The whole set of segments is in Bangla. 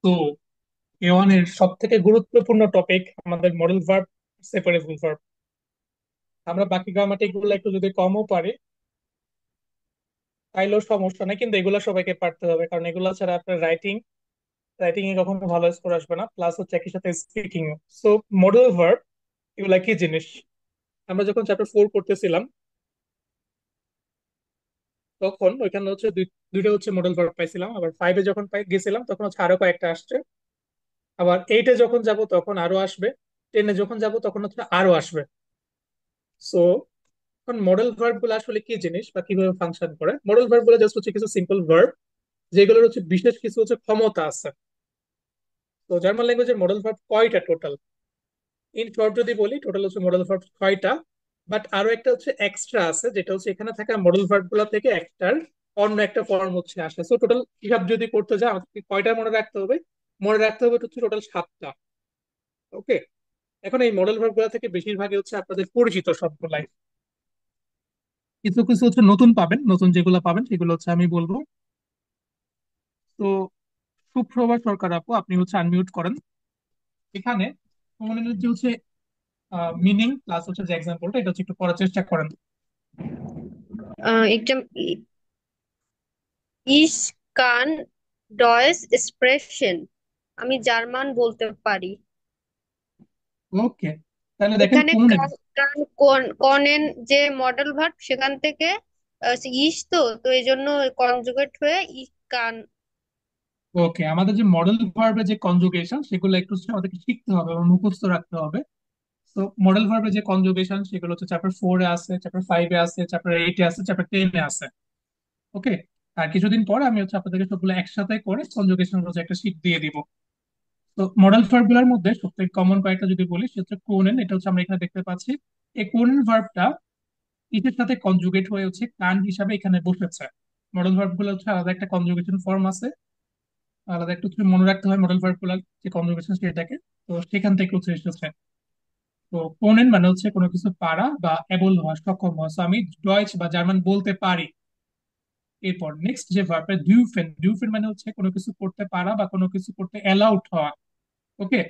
তো A1 এর সব থেকে গুরুত্বপূর্ণ টপিক আমাদের মডেল ভার্ব, সেপারেবল ভার্ব। আমরা বাকি গ্রামাটিক গুলো একটু যদি কমও পারি তাইলেও সমস্যা নেই, কিন্তু এগুলো সবাইকে পারতে হবে, কারণ এগুলো ছাড়া আপনার রাইটিং রাইটিং এ কখনো ভালো স্কোর আসবে না, প্লাস হচ্ছে একই সাথে স্পিকিং। সো মডেল ভার্ব এগুলা কি জিনিস? আমরা যখন চ্যাপ্টার 4 করতেছিলাম তখন ওইখানে হচ্ছে দুইটা হচ্ছে মডেল ভার্ব পাইছিলাম, আবার 5-এ যখন গেছিলাম তখন হচ্ছে আরো কয়েকটা আসছে, আবার 8-এ যখন যাব তখন আরো আসবে, 10-এ যখন যাব তখন হচ্ছে আরো আসবে। সো এখন মডেল ভার্ব গুলো আসলে কি জিনিস বা কিভাবে ফাংশন করে? মডেল ভার্ব গুলো জাস্ট হচ্ছে কিছু সিম্পল ভার্ব যেগুলোর হচ্ছে বিশেষ কিছু হচ্ছে ক্ষমতা আছে। তো জার্মান ল্যাঙ্গুয়েজের মডেল ভার্ব কয়টা টোটাল? ইন শর্ট যদি বলি, টোটাল হচ্ছে মডেল ভার্ব 6টা। বাট আরো একটা হচ্ছে এক্সট্রা আছে, যেটা হচ্ছে এখানে থাকা মডেল ভার্ব গুলো থেকে একটার অন্য একটা ফর্ম হচ্ছে আসে। সো টোটাল হিসাব যদি করতে যাই আমাকে কয়টা মনে রাখতে হবে? মনে রাখতে হবে হচ্ছে টোটাল 7টা। ওকে, এখন এই মডেল ভার্ব গুলো থেকে বেশিরভাগই হচ্ছে আপনাদের পরিচিত সবগুলাই। কিছু কিছু হচ্ছে নতুন পাবেন, নতুন যেগুলো পাবেন সেগুলো হচ্ছে আমি বলবো। তো সুপ্রভা সরকার আপু, আপনি হচ্ছে আনমিউট করেন। এখানে প্রমাণের যে হচ্ছে মিনিং প্লাস হচ্ছে যে এক্সাম্পলটা, এটা হচ্ছে একটু পড়ার চেষ্টা করেন। Exam ইস কান ডয়েস স্প্রেশন। আমি জার্মান বলতে পারি। ওকে, তাহলে দেখেন এখানে কোন। কান কান কোন কনেন যে মডেল ভার্ব সেখান থেকে ইস তো এই জন্য কনজুগেট হয়ে ইস কান। ওকে, আমাদের যে মডেল ভার্বের যে কনজুগেশন সেগুলো একটু হচ্ছে আমাদেরকে শিখতে হবে এবং মুখস্থ রাখতে হবে। তো মডেল ভার্বের যে কনজুগেশন সেগুলো হচ্ছে চ্যাপ্টার 4-এ আছে, চ্যাপ্টার 5-এ আছে, চ্যাপ্টার 8-এ আছে, চ্যাপ্টার 10-এ আছে। ওকে, আর কিছুদিন পরে আমি হচ্ছে আপনাদেরকে সবগুলো একসাথে করে কনজুগেশন হচ্ছে একটা শীট দিয়ে দিব। তো মডেল ভার্ব গুলোর মধ্যে সবথেকে কমন কয়েকটা যদি বলি, সেটা হচ্ছে কোনেন। এটা হচ্ছে আমরা এখানে দেখতে পাচ্ছি। এই কোনেন ভার্বটা ইটের সাথে কনজুগেট হয়ে হচ্ছে কান হিসাবে এখানে বসেছে। মডেল ভার্ব গুলো হচ্ছে আলাদা একটা কনজুগেশন ফর্ম আছে, আলাদা একটু তুমি মনে রাখতে হয় মডেল ভার্ব গুলার যে কনজুগেশন সেটাকে। তো সেখান থেকে হচ্ছে এসেছে। তো পোনেন মানে হচ্ছে কোনো কিছু পারা বা এবল হওয়া, সক্ষম হওয়া। So আমি ডয়েচ বা জার্মান বলতে পারি। এরপর নেক্সট যে ভার্বটা ডিউফেন, ডিউফেন মানে হচ্ছে কোনো কিছু করতে পারা বা কোনো কিছু করতে অ্যালাউড হওয়া। ওকে,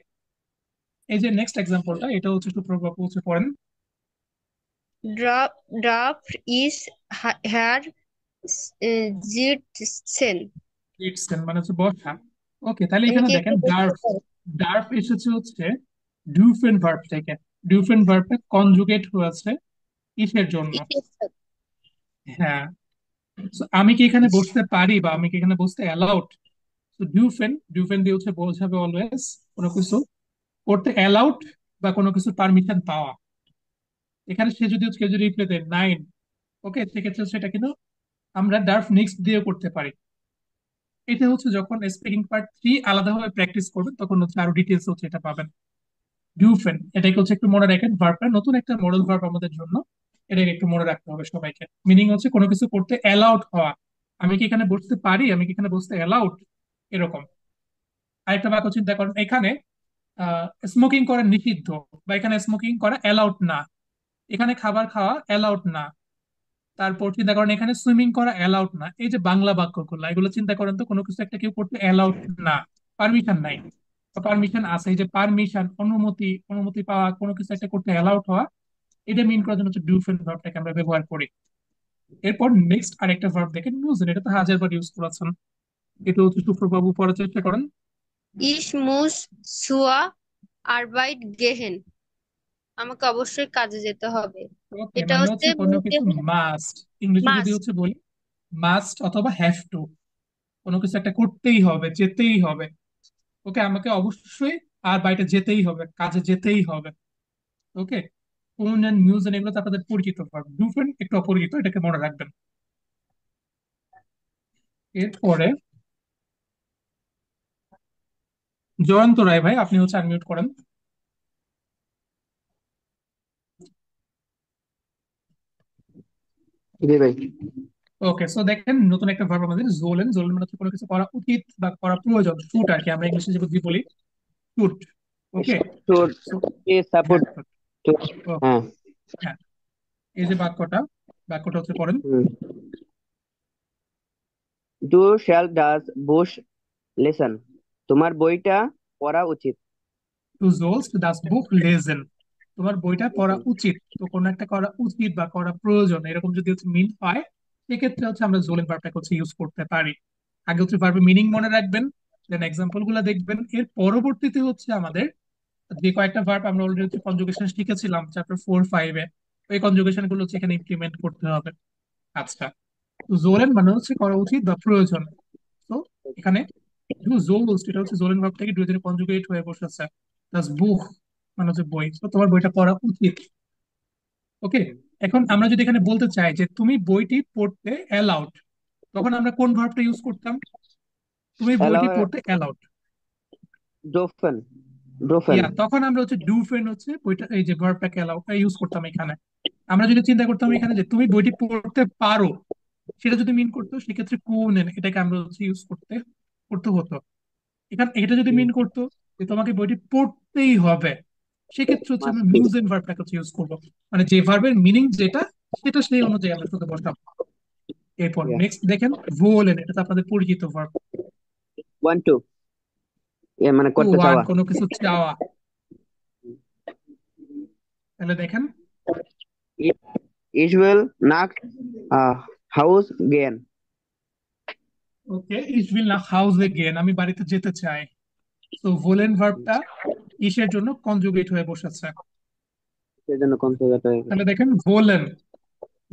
এই যে নেক্সট এক্সাম্পলটা, এটা হচ্ছে সুপ্রভাব হচ্ছে পড়েন। ড্রাফ ড্রাফট ইস হেয়ার জিটসেন। ইটসেন মানে হচ্ছে বসা। ওকে, তাহলে আমি এখানে কি একটু দেখেন বুঝতে ডার্ফ, পারি? ডার্ফ এসেছে হচ্ছে ডিউফেন ভার্ব থেকে। ডিউফেন ভার্বটা কনজুগেট হয়েছে কিসের জন্য? ইসের সাথে। হ্যাঁ। So, আমি কি এখানে বসতে পারি বা আমি কি এখানে বসতে অ্যালাউড? তো ডিউফেন, ডিউফেন দিয়ে হচ্ছে বোঝাবে অলওয়েজ কোনো কিছু করতে অ্যালাউড বা কোনো কিছু পারমিশন পাওয়া। এখানে সে যদি কেউ যদি রিপ্লাই দেয় 9, ওকে, সেক্ষেত্রে সেটা কিন্তু আমরা ডার্ফ নেক্সট দিয়ে করতে পারি। এটা হচ্ছে যখন স্পিকিং পার্ট 3 আলাদাভাবে প্র্যাকটিস করবেন তখন হচ্ছে আরো ডিটেলস হচ্ছে এটা পাবেন। ডিউফেন, এটাকে হচ্ছে একটু মনে রাখেন, ভার্বটা নতুন একটা মডেল ভার্ব আমাদের জন্য। এটাকে একটু মনে রাখতে হবে সবাইকে। মিনিং হচ্ছে কোনো কিছু করতে অ্যালাউড হওয়া। আমি কি এখানে বসতে পারি, আমি কি এখানে বসতে অ্যালাউড, এরকম। আরেকটা বাক্য চিন্তা করেন, এখানে স্মোকিং করা নিষিদ্ধ বা এখানে স্মোকিং করা অ্যালাউড না, এখানে খাবার খাওয়া অ্যালাউড না। তারপর চিন্তা করেন এখানে সুইমিং করা অ্যালাউড না। এই যে বাংলা বাক্যগুলো এগুলো চিন্তা করেন তো, কোনো কিছু একটা কেউ করতে অ্যালাউড না, পারমিশন নাই, পারমিশন আছে। এই যে পারমিশন, অনুমতি, অনুমতি পাওয়া, কোনো কিছু একটা করতে অ্যালাউড হওয়া, এটা মিন করার জন্য হচ্ছে ডুফেন ভার্বটাকে আমরা ব্যবহার করি। এরপর নেক্সট আরেকটা ভার্ব দেখেন নিউজেন, এটা তো হাজারবার ইউজ করেছেন। এটা হচ্ছে সুপ্রবাবু পড়ার চেষ্টা করেন। ইস মুস সুয়া আরবাইট গেহেন। আমাকে অবশ্যই কাজে যেতে হবে। ওকে, এটা মানে হচ্ছে হচ্ছে কোনো কিছু গেহেন মাস্ট, ইংলিশে যদি মাস্ট। হচ্ছে বলি মাস্ট অথবা হ্যাভ টু, কোনো কিছু একটা করতেই হবে, যেতেই হবে। ওকে, আমাকে অবশ্যই আর বাইরে যেতেই হবে, কাজে যেতেই হবে। ওকে, কোন নিউজ এগুলো তো আপনাদের পরিচিত ভার্ব। ডুফেন একটু অপরিচিত, এটাকে মনে রাখবেন। এরপরে জয়ন্ত রায় ভাই, আপনি হচ্ছে আনমিউট করেন। জি ভাই। ওকে, সো দেখেন নতুন একটা ভার্ব আমাদের জোলেন। জোলেন মানে হচ্ছে কোনো কিছু করা উচিত বা করা প্রয়োজন, শুট আর কি, আমরা ইংলিশে যে বুদ্ধি বলি শুট। ওকে, তো সো হ্যাঁ সাপোর্ট তো। ওকে, হ্যাঁ। হ্যাঁ, এই যে বাক্যটা, বাক্যটা হচ্ছে পড়েন। ডু শ্যাল ডাজ বুশ লিসন। তোমার বইটা পড়া উচিত। টু সোলস দাস বুক লেজেন, তোমার বইটা পড়া উচিত। তো কোনো একটা করা উচিত বা করা প্রয়োজন এরকম যদি হচ্ছে মিন হয়, সেক্ষেত্রে হচ্ছে আমরা জোলেন ভার্বটাকে হচ্ছে ইউজ করতে পারি। আগে হচ্ছে ভার্বের মিনিং মনে রাখবেন, দেন এক্সাম্পল গুলা দেখবেন। এর পরবর্তীতে হচ্ছে আমাদের যে কয়েকটা ভার্ব আমরা অলরেডি হচ্ছে কনজুগেশন শিখেছিলাম চ্যাপ্টার 4-5-এ, ওই কনজুগেশন গুলো হচ্ছে এখানে ইমপ্লিমেন্ট করতে হবে। আচ্ছা, তো জোলেন মানে হচ্ছে করা উচিত বা প্রয়োজন। তো এখানে ডু জোলস এটা হচ্ছে জোলেন ভার্ব থেকে ডু এর কনজুগেট হয়ে বসেছে। প্লাস বুক মানে হচ্ছে বই, তো তোমার বইটা পড়া উচিত। ওকে, এখন আমরা যদি এখানে বলতে চাই যে তুমি বইটি পড়তে অ্যালাউড, তখন আমরা কোন ভার্বটা ইউজ করতাম? তুমি বইটি অ্যালাউ, পড়তে অ্যালাউড। ড্রোফেন, ড্রোফেন। ইয়া, তখন আমরা হচ্ছে ডু ফ্রেন্ড হচ্ছে বইটা এই যে ভার্বটাকে অ্যালাউ ইউজ করতাম এখানে। আমরা যদি চিন্তা করতাম এখানে যে তুমি বইটি পড়তে পারো, সেটা যদি মিন করতো সেক্ষেত্রে কোন এটাকে আমরা হচ্ছে ইউজ করতে করতে হতো। এখানে এটা যদি মিন করতো যে তোমাকে বইটি পড়তেই হবে, সেক্ষেত্রে হচ্ছে আমরা মাস্ট বি। মিউজ এন্ড ভার্বটাকে হচ্ছে ইউজ করবো। মানে যে ভার্বের মিনিং যেটা, সেটা সেই অনুযায়ী আমরা শুধু বসাবো। এরপর নেক্সট দেখেন ভোলেন, এটা তো আপনাদের পরিচিত ভার্ব। ওয়ান টু, এ মানে টু করতে ওয়ান চাওয়া। কোনো কিছু চাওয়া। তাহলে দেখেন, ইউজুয়াল নাক house gain. Okay, is will না হাউস এগেন, আমি বাড়িতে যেতে চাই। তো ভোলেন ভার্বটা ইসের জন্য কনজুগেট হয়ে বসেছে। সেজন্য কনসিডার হয়ে গেছে। তাহলে দেখেন ভোলেন,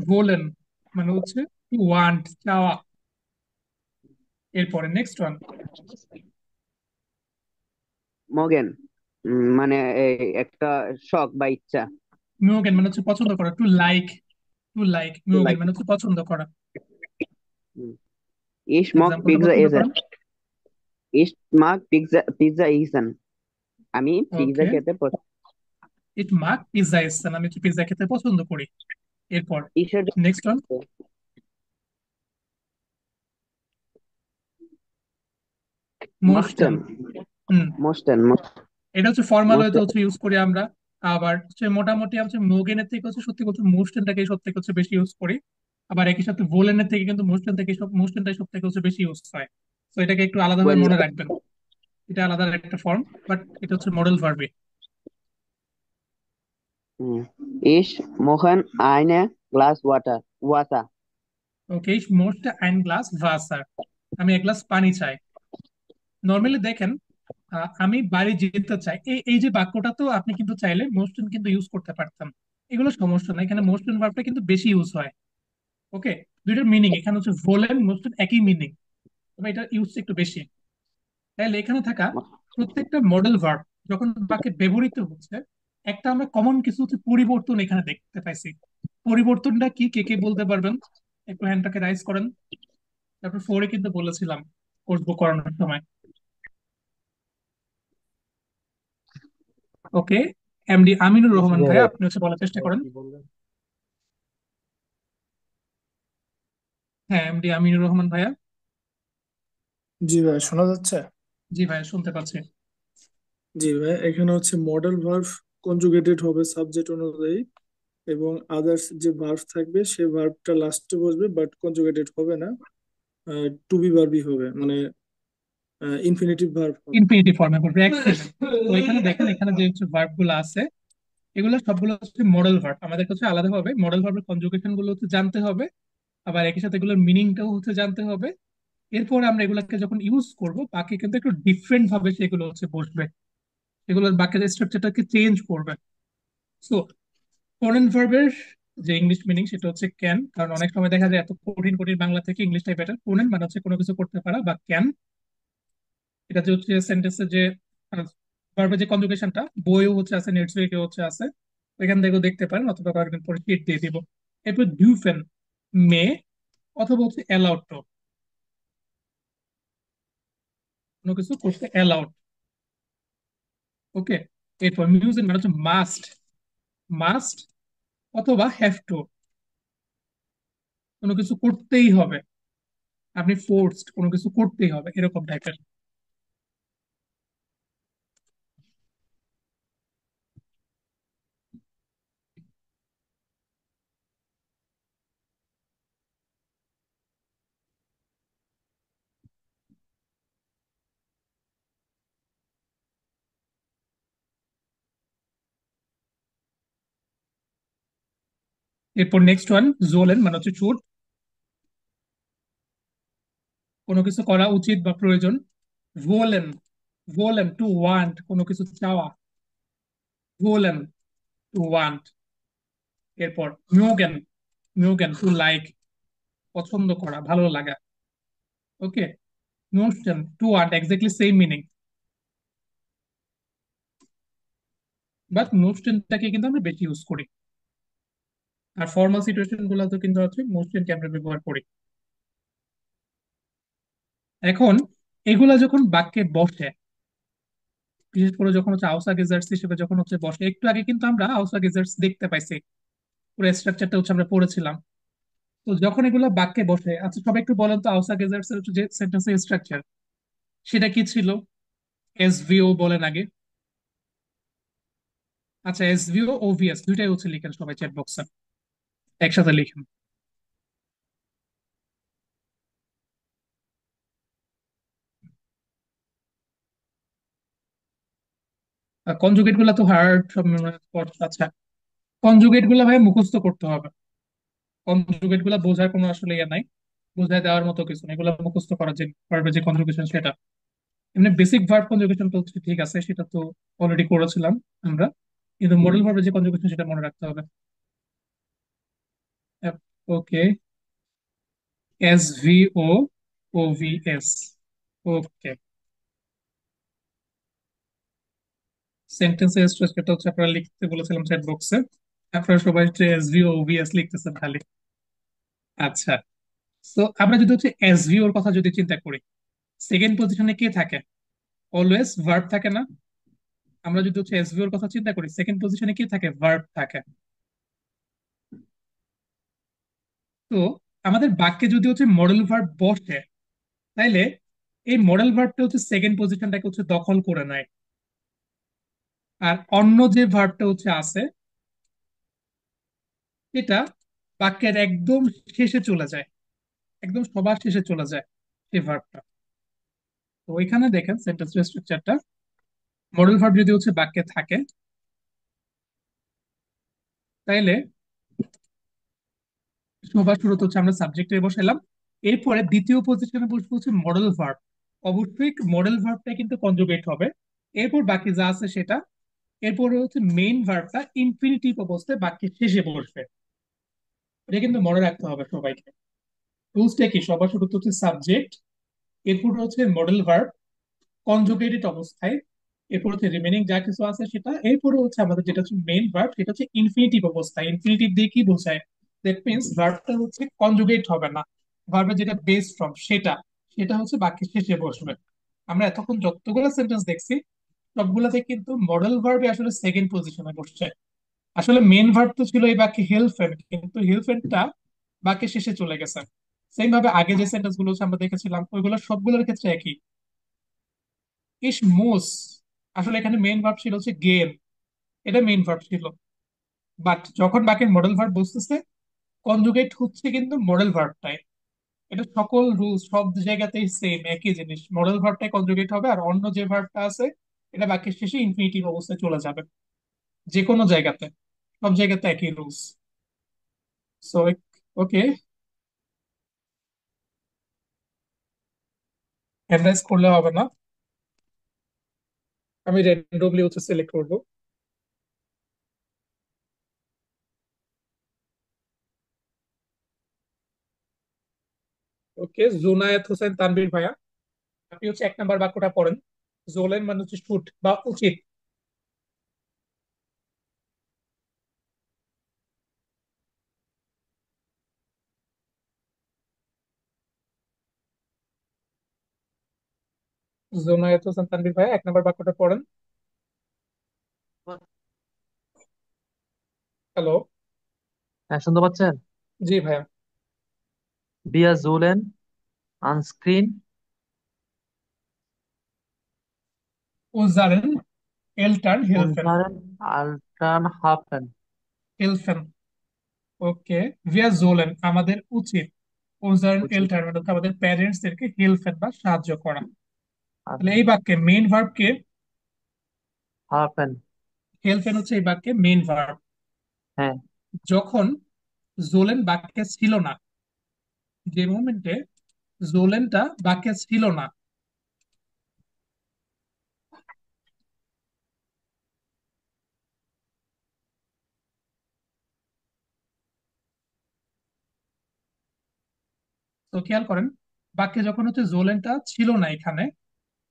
ভোলেন মানে হচ্ছে টু ওয়ান্ট চাওয়া। এরপরে নেক্সট ওয়ান মগেন, মানে একটা শখ বা ইচ্ছা। মিউগেন মানে হচ্ছে পছন্দ করা, টু লাইক, টু লাইক মিউগেন লাইক, মানে হচ্ছে পছন্দ করা। ইস মগ এক্সাম্পলটা পিৎজা পছন্দ ইজ, করেন। ইস মাগ পিৎজা, পিৎজা ইসান, আমি পিৎজা ওকে, খেতে ইট মাক পিৎজা ইসছেন, আমি হচ্ছে পিৎজা খেতে পছন্দ করি। এরপর ইসের নেক্সট ওয়ান মোস্টেন। মাস্টেন, হুম, মোস্টেন, এটা হচ্ছে ফর্মাল ওয়েতে মোস্টেন। হচ্ছে ইউজ করি আমরা। আবার হচ্ছে মোটামুটি হচ্ছে মোগেনের থেকে হচ্ছে সত্যি বলতে মোস্টেনটাকে সব থেকে হচ্ছে বেশি ইউজ করি। আবার একই সাথে ভোলেনের থেকে কিন্তু মোস্টেন থেকে সব মোস্টেনটাই সব থেকে হচ্ছে বেশি ইউজ হয়। তো এটাকে একটু আলাদাভাবে ওয়েল, মনে রাখবেন। এটা আলাদা একটা ফর্ম, বাট এটা হচ্ছে মডেল ভার্বে। ইস মোহন আইনে গ্লাস ওয়াটার, ওয়াতা। ওকে, মোস্ট আইন গ্লাস ভাসার, আমি এক গ্লাস পানি চাই। নর্মালি দেখেন, আমি বাড়ি যেতে চাই, এই এই যে বাক্যটা তো আপনি কিন্তু চাইলে মোস্টেন কিন্তু ইউজ করতে পারতাম। এগুলো সমস্যা না, এখানে মোস্টেন ভার্বটা কিন্তু বেশি ইউজ হয়। ওকে, দুইটার মিনিং এখানে হচ্ছে ভোলেন মোস্টেন একই মিনিং, তবে এটা ইউজ একটু বেশি। তাহলে এখানে থাকা প্রত্যেকটা মডেল ভার্ব যখন বাক্যে ব্যবহৃত হচ্ছে, একটা আমরা কমন কিছু হচ্ছে পরিবর্তন এখানে দেখতে পাইছি। পরিবর্তনটা কি, কে কে বলতে পারবেন? একটু হ্যান্ডটাকে রাইজ করেন। চ্যাপ্টার 4-এ কিন্তু বলেছিলাম কোর্স বুক করানোর সময়। ওকে, এমডি আমিনুর জি রহমান ভাইয়া, ভাইয়া। আপনি হচ্ছে বলার চেষ্টা ভাইয়া করেন। কি বললেন? হ্যাঁ, এমডি আমিনুর রহমান ভাইয়া। জি ভাই, শোনা যাচ্ছে? জি ভাইয়া, শুনতে পাচ্ছি। জি ভাই, এখানে হচ্ছে মডেল ভার্ব কনজুগেটেড হবে সাবজেক্ট অনুযায়ী, এবং আদার্স যে ভার্ব থাকবে সে ভার্বটা লাস্টে বসবে, বাট কনজুগেটেড হবে না, টু বি ভার্বই হবে, মানে ইনফিনিটিভ ভার্ব হবে। ইনফিনিটিভ ফর্মে করবে, এক্সেলেন্ট। তো এখানে দেখেন, এখানে যে হচ্ছে ভার্ব গুলো আছে, এগুলো সবগুলো হচ্ছে মডেল ভার্ব। আমাদের কাছে আলাদাভাবে মডেল ভার্বের কনজুগেশন গুলো হচ্ছে জানতে হবে, আবার একই সাথে এগুলোর মিনিংটাও হচ্ছে জানতে হবে। এরপর আমরা এগুলোকে যখন ইউজ করব, বাকি কিন্তু একটু ডিফারেন্ট ভাবে সেগুলো হচ্ছে বসবে, এগুলোর বাক্যের স্ট্রাকচারটাকে চেঞ্জ করবে। সো ফরেন ভার্বের যে ইংলিশ মিনিং সেটা হচ্ছে ক্যান, কারণ অনেক সময় দেখা যায় এত কঠিন কঠিন বাংলা থেকে ইংলিশটাই বেটার। ফোরেন মানে হচ্ছে কোনো কিছু করতে পারা, বা ক্যান। এটা যে হচ্ছে সেন্টেন্সের যে ভার্বের যে কনজুগেশনটা, বইও হচ্ছে আছে, নেটফ্লিক্সে হচ্ছে আছে, ওইখান থেকেও দেখতে পারেন, অথবা কয়েকদিন পরে শিট দিয়ে দিব। এরপর ডিউফেন, মে, অথবা হচ্ছে অ্যালাউড টু, কোনো কিছু করতে অ্যালাউড। ওকে, এরপর মিউজিক মানে হচ্ছে মাস্ট, মাস্ট অথবা হ্যাভ টু, কোনো কিছু করতেই হবে, আপনি ফোর্সড, কোনো কিছু করতেই হবে এরকম টাইপের। এরপর নেক্সট ওয়ান, জোলেন মানে হচ্ছে শুড, কোনো কিছু করা উচিত বা প্রয়োজন। ভোলেন, ভোলেন টু ওয়ান্ট, কোনো কিছু চাওয়া। ভোলেন টু ওয়ান্ট। এরপর মিউগেন, মিউগেন টু লাইক, পছন্দ করা, ভালো লাগা। Okay, notion to want exactly same meaning, but নোশনটাকে কিন্তু আমরা বেশি ইউজ করি। আর ফর্মাল সিচুয়েশন গুলোতে কিন্তু হচ্ছে মোস্টলি আমরা ব্যবহার করি। এখন এগুলা যখন বাক্যে বসে, বিশেষ করে যখন হচ্ছে আউসা গেজার্স হিসেবে যখন হচ্ছে বসে, একটু আগে কিন্তু আমরা আউসা গেজার্স দেখতে পাইছি, পুরো স্ট্রাকচারটা হচ্ছে আমরা পড়েছিলাম। তো যখন এগুলো বাক্যে বসে, আচ্ছা সবাই একটু বলেন তো আউসা গেজার্স এর যে সেন্টেন্সের স্ট্রাকচার সেটা কি ছিল? এসভিও বলেন আগে। আচ্ছা, এসভিও ওভিএস দুইটাই হচ্ছে লিখেন সবাই চ্যাট বক্সে, একসাথে লিখেন। কনজুগেট গুলা তো হার্ড সব memorize আচ্ছা, কনজুগেট গুলা ভাই মুখস্থ করতে হবে। কনজুগেট গুলা বোঝার কোনো আসলে ইয়ে নাই, বোঝায় দেওয়ার মতো কিছু না, এগুলো মুখস্থ করার যে ভার্বের যে কনজুগেশন সেটা। এমনি বেসিক ভার্ব কনজুগেশন তো হচ্ছে ঠিক আছে, সেটা তো অলরেডি করেছিলাম আমরা, কিন্তু মডেল ভার্বের যে কনজুগেশন সেটা মনে রাখতে হবে। ওকে, এস ভি ও ও ভি এস। ওকে, সেন্টেন্সের স্ট্রাকচারটা হচ্ছে আপনারা লিখতে বলেছিলাম চ্যাট বক্সে, আপনারা সবাই এস ভি ও ভি এস লিখতেছেন খালি। আচ্ছা, তো আমরা যদি হচ্ছে এস ভি ওর কথা যদি চিন্তা করি, সেকেন্ড পজিশনে কে থাকে? অলওয়েজ ভার্ব থাকে না? আমরা যদি হচ্ছে এস ভি ওর কথা চিন্তা করি, সেকেন্ড পজিশনে কে থাকে? ভার্ব থাকে। তো আমাদের বাক্যে যদি হচ্ছে মডেল ভার্ব বসে, তাইলে এই মডেল ভার্বটা হচ্ছে সেকেন্ড পজিশনটাকে হচ্ছে দখল করে নেয়। আর অন্য যে ভার্বটা হচ্ছে আছে, এটা বাক্যের একদম শেষে চলে যায়, একদম সবার শেষে চলে যায় সেই ভার্বটা। তো ওইখানে দেখেন সেন্টেন্স স্ট্রাকচারটা, মডেল ভার্ব যদি হচ্ছে বাক্যে থাকে, তাইলে সবার শুরুতে হচ্ছে আমরা সাবজেক্টে বসাইলাম, এরপরে দ্বিতীয় পজিশনে বসবো হচ্ছে মডেল ভার্ব। অবশ্যই মডেল ভার্বটা কিন্তু কনজুগেট হবে, এরপর বাকি যা আছে সেটা। এরপরে হচ্ছে মেইন ভার্বটা ইনফিনিটিভ অবস্থায় বাক্যের শেষে বসবে। এটা কিন্তু মনে রাখতে হবে সবাইকে। রুলসটা কি? সবার শুরুতে হচ্ছে সাবজেক্ট, এরপর হচ্ছে মডেল ভার্ব কনজুগেটেড অবস্থায়, এরপর হচ্ছে রিমেনিং যা কিছু আছে সেটা, এরপরে হচ্ছে আমাদের যেটা হচ্ছে মেইন ভার্ব সেটা হচ্ছে ইনফিনিটিভ অবস্থায়। ইনফিনিটিভ দিয়ে কি বোঝায়? দ্যাট মিনস ভার্বটা হচ্ছে কনজুগেট হবে না, ভার্বের যেটা বেস ফর্ম সেটা, সেটা হচ্ছে বাক্যের শেষে বসবে। আমরা এতক্ষণ যতগুলো সেন্টেন্স দেখছি সবগুলোতে কিন্তু মডেল ভার্বে আসলে সেকেন্ড পজিশনে বসছে। আসলে মেন ভার্ব তো ছিল এই বাক্যে হেলফেন, কিন্তু হেলফেনটা বাক্যের শেষে চলে গেছে। সেম ভাবে আগে যে সেন্টেন্স গুলো হচ্ছে আমরা দেখেছিলাম ওইগুলো সবগুলোর ক্ষেত্রে একই। ইস মোস, আসলে এখানে মেইন ভার্ব ছিল হচ্ছে গেম, এটা মেইন ভার্ব ছিল। বাট যখন বাক্যের মডেল ভার্ব বসতেছে, কনজুগেট হচ্ছে কিন্তু মডেল ভার্বটাই। এটা সকল রুলস সব জায়গাতেই সেম একই জিনিস, মডেল ভার্বটাই কনজুগেট হবে, আর অন্য যে ভার্বটা আছে এটা বাক্যের শেষে ইনফিনিটিভ অবস্থায় চলে যাবে, যে কোনো জায়গাতে, সব জায়গাতে একই রুলস। সো ওকে, অ্যানালাইজ করলে হবে না, আমি র্যান্ডমলি হচ্ছে সিলেক্ট করবো। ওকে, জুনায়েদ হোসেন তানভীর ভাইয়া, আপনি হচ্ছে এক নাম্বার বাক্যটা পড়েন। জোলেন মানে হচ্ছে শুট বা উচিত। জুনায়েদ হোসেন তানভীর ভাইয়া এক নাম্বার বাক্যটা পড়েন। হ্যালো। হ্যাঁ, শুনতে পাচ্ছেন? জি ভাইয়া। বিয়া জুলেন আনস্ক্রিন উজারেন এলটার্ন হেলফেন। উনসারেন আলট্রান হাফেন। হেলফেন। ওকে, ভিয়া জোলেন আমাদের উচিত, উজারেন উচিত। এলটার্ন মানে হচ্ছে আমাদের প্যারেন্টস দেরকে হেলফেন বা সাহায্য করা। তাহলে আচ্ছা। এই বাক্যে মেইন ভার্ব কে? হাফেন। হেলফেন হচ্ছে এই বাক্যে মেইন ভার্ব। হ্যাঁ। যখন জোলেন বাক্যে ছিল না, যে মোমেন্টে জোলেনটা বাক্যে ছিল না, তো খেয়াল করেন বাক্যে যখন হচ্ছে জোলেনটা ছিল না এখানে,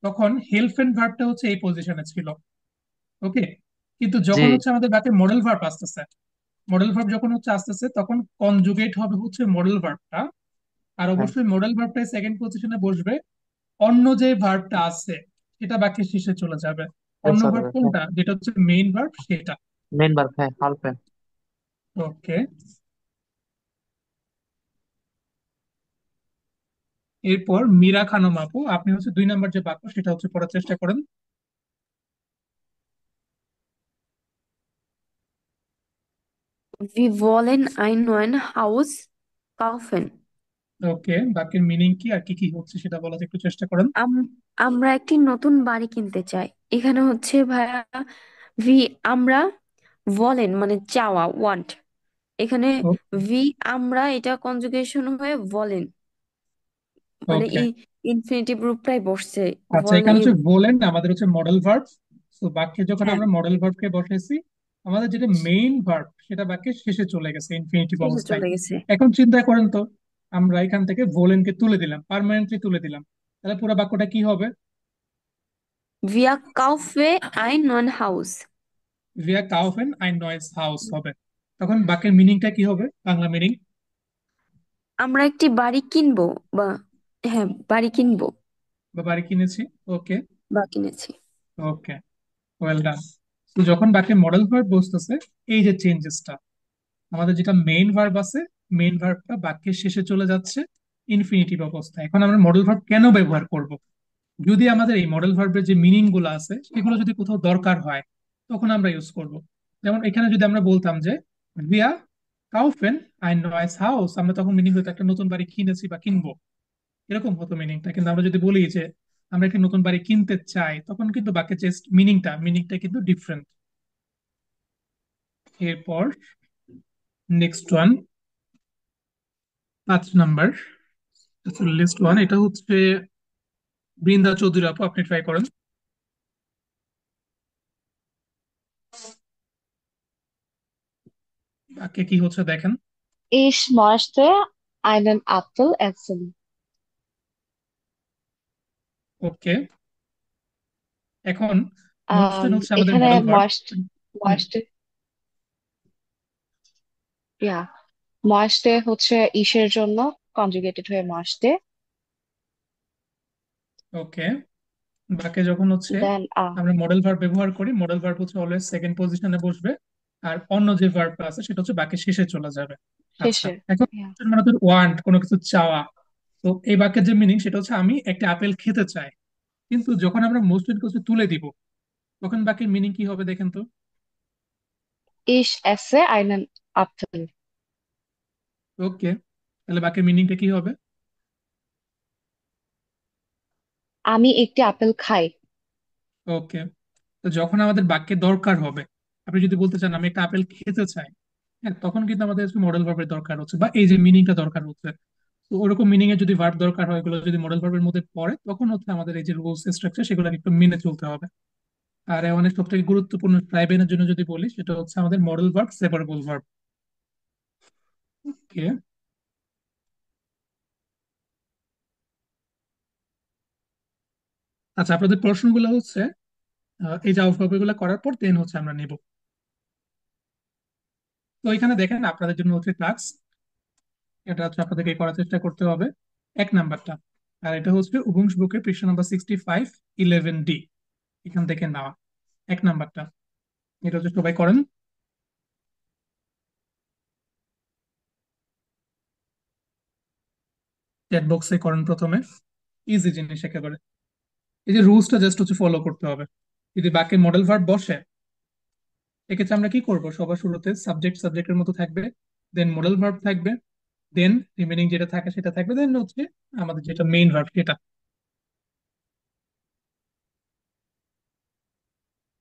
তখন হেলফেন ভার্বটা হচ্ছে এই পজিশনে ছিল। ওকে, কিন্তু জি। যখন হচ্ছে আমাদের বাক্যে মডেল ভার্ব আসতেছে, মডেল ভার্ব যখন হচ্ছে আসতেছে তখন কনজুগেট হবে হচ্ছে মডেল ভার্বটা, আর হ্যাঁ, অবশ্যই মডেল ভার্বটা সেকেন্ড পজিশনে বসবে, অন্য যে ভার্বটা আছে সেটা বাক্যের শেষে চলে যাবে। শেষ অন্য হয়ে ভার্ব যাবে, হ্যাঁ। কোনটা, যেটা হচ্ছে মেইন ভার্ব সেটা। মেন ভার্ব, হ্যাঁ, হালফেন। ওকে, এরপর মীরা খানম আপু, আপনি হচ্ছে 2 নম্বর যে বাক্য সেটা হচ্ছে পড়ার চেষ্টা করেন। Wir wollen ein neues Haus kaufen. ওকে, বাক্যের মিনিং কি আর কি কি হচ্ছে সেটা বলার একটু চেষ্টা করেন। আম- আমরা একটি নতুন বাড়ি কিনতে চাই। এখানে হচ্ছে ভাইয়া ভি আমরা বলেন মানে চাওয়া ওয়ান্ট। এখানে ভি আমরা এটা কনজুগেশন হয়ে বলেন মানে ওকে, ইনফিনিটিভ রূপটাই বসছে। আচ্ছা বলেন এখানে হচ্ছে বলেন আমাদের হচ্ছে মডেল ভার্ব। তো বাক্যে যখন হ্যাঁ আমরা মডেল ভার্বকে বসাইছি, আমাদের যেটা মেইন ভার্ব সেটা বাক্যের শেষে চলে গেছে ইনফিনিটিভ শেষে অবস্থায়। চলে গেছে। এখন চিন্তা করেন তো, আমরা এখান থেকে ভোলেনকে তুলে দিলাম, পার্মানেন্টলি তুলে দিলাম, তাহলে পুরো বাক্যটা কি হবে? Wir kaufen ein neues Haus. ভিয়া কাউফেন আই নয়েস হাউস হবে। তখন বাক্যের মিনিংটা কি হবে, বাংলা মিনিং? আমরা একটি বাড়ি কিনবো বা হ্যাঁ বাড়ি কিনবো বা বাড়ি কিনেছি। ওকে, বা কিনেছি। ওকে, ওয়েল ডান। তো যখন বাক্যে মডেল ভার্ব বসতেছে, এই যে চেঞ্জেসটা, আমাদের যেটা মেইন ভার্ব আছে, মেইন ভার্বটা বাক্যের শেষে চলে যাচ্ছে ইনফিনিটিভ অবস্থায়। এখন আমরা মডেল ভার্ব কেন ব্যবহার করব? যদি আমাদের এই মডেল ভার্বের যে মিনিং গুলো আছে সেগুলো যদি কোথাও দরকার হয়, তখন আমরা ইউজ করব। যেমন এখানে যদি আমরা বলতাম যে ভিয়া কাউফেন আই নয়েস হাউস, আমরা তখন মিনিং হতো একটা নতুন বাড়ি কিনেছি বা কিনবো, এরকম হতো মিনিংটা। কিন্তু আমরা যদি বলি যে আমরা একটি নতুন বাড়ি কিনতে চাই, তখন কিন্তু বাক্যের জাস্ট মিনিংটা কিন্তু ডিফারেন্ট। এরপর next one, 5 number list one, এটা হচ্ছে বৃন্দা চৌধুরী আপু, আপনি ট্রাই করেন। বাক্যে কি হচ্ছে দেখেন। Ich möchte einen Apfel essen. ওকে, এখন মোস্টেন হচ্ছে আমাদের এখানে modal verb. möchte, ja, möchte হচ্ছে ইসের জন্য কনজুগেটেড হয়ে möchte, ওকে, বাক্যে যখন হচ্ছে দেন আমরা মডেল ভার্ব ব্যবহার করি, মডেল ভার্ব হচ্ছে অলওয়েজ সেকেন্ড পজিশনে বসবে, আর অন্য যে ভার্বটা আছে সেটা হচ্ছে বাক্যের শেষে চলে যাবে। আচ্ছা, শেষে, এখন yeah. মানে ওয়ান্ট কোনো কিছু চাওয়া, তো এই বাক্যের যে মিনিং সেটা হচ্ছে আমি একটা আপেল খেতে চাই। কিন্তু যখন আমরা মোস্টেন কিছু তুলে দিব, তখন বাক্যের মিনিং কি হবে দেখেন তো। Ich esse einen Apfel. ওকে, তাহলে বাক্যের মিনিংটা কি হবে? আমি একটি আপেল খাই। ওকে, তো যখন আমাদের বাক্যে দরকার হবে, আপনি যদি বলতে চান আমি একটা আপেল খেতে চাই, হ্যাঁ, তখন কিন্তু আমাদের মডেল ভার্বের দরকার হচ্ছে বা এই যে মিনিংটা দরকার হচ্ছে। তো ওরকম মিনিং এর যদি ভার্ব দরকার হয়, এগুলো যদি মডেল ভার্বের মধ্যে পড়ে, তখন হচ্ছে আমাদের এই যে রুলস স্ট্রাকচার সেগুলো একটু মেনে চলতে হবে। আর অনেক সব থেকে গুরুত্বপূর্ণ ট্রাইবেনের জন্য যদি বলি, সেটা হচ্ছে আমাদের মডেল ভার্ব সেপারেবল ভার্ব। ওকে, আচ্ছা, আপনাদের প্রশ্নগুলো হচ্ছে এই যে গুলো করার পর দেন হচ্ছে আমরা নেব। তো এখানে দেখেন আপনাদের জন্য হচ্ছে টাস্ক, এটা হচ্ছে আপনাদেরকে করার চেষ্টা করতে হবে 1 নাম্বারটা। আর এটা হচ্ছে উবুন্টু বুকের পৃষ্ঠা নাম্বার 65 11D, এখান থেকে নেওয়া 1 নাম্বারটা। এটা হচ্ছে সবাই করেন। চ্যাট বক্সে করেন প্রথমে, ইজি জিনিস একেবারে। এই যে রুলসটা জাস্ট হচ্ছে ফলো করতে হবে। যদি বাক্যে মডেল ভার্ব বসে, এক্ষেত্রে আমরা কি করব, সবার শুরুতে সাবজেক্টের মতো থাকবে, দেন মডেল ভার্ব থাকবে, দেন রিমেনিং যেটা থাকে সেটা থাকবে, দেন হচ্ছে আমাদের যেটা মেইন ভার্ব সেটা।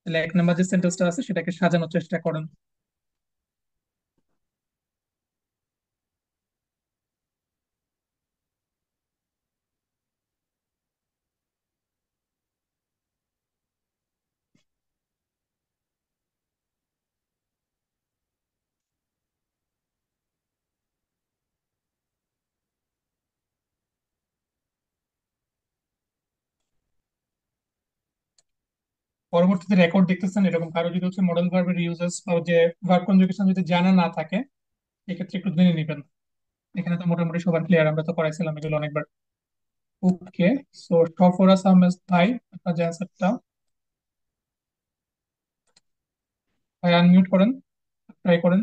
তাহলে 1 নাম্বার যে সেন্টেন্সটা আছে সেটাকে সাজানোর চেষ্টা করেন। পরবর্তীতে রেকর্ড দেখতেছেন, এরকম কারো যদি হচ্ছে মডেল ভার্বের ইউজেস বা যে ভার্ব কনজুগেশন যদি জানা না থাকে, এক্ষেত্রে একটু জেনে নিবেন। এখানে তো মোটামুটি সবার ক্লিয়ার, আমরা তো করাইছিলাম এগুলো অনেকবার। ওকে, সো সফরাস আহমেদ ভাই, আপনার যে অ্যান্সারটা, ভাই আনমিউট করেন, ট্রাই করেন।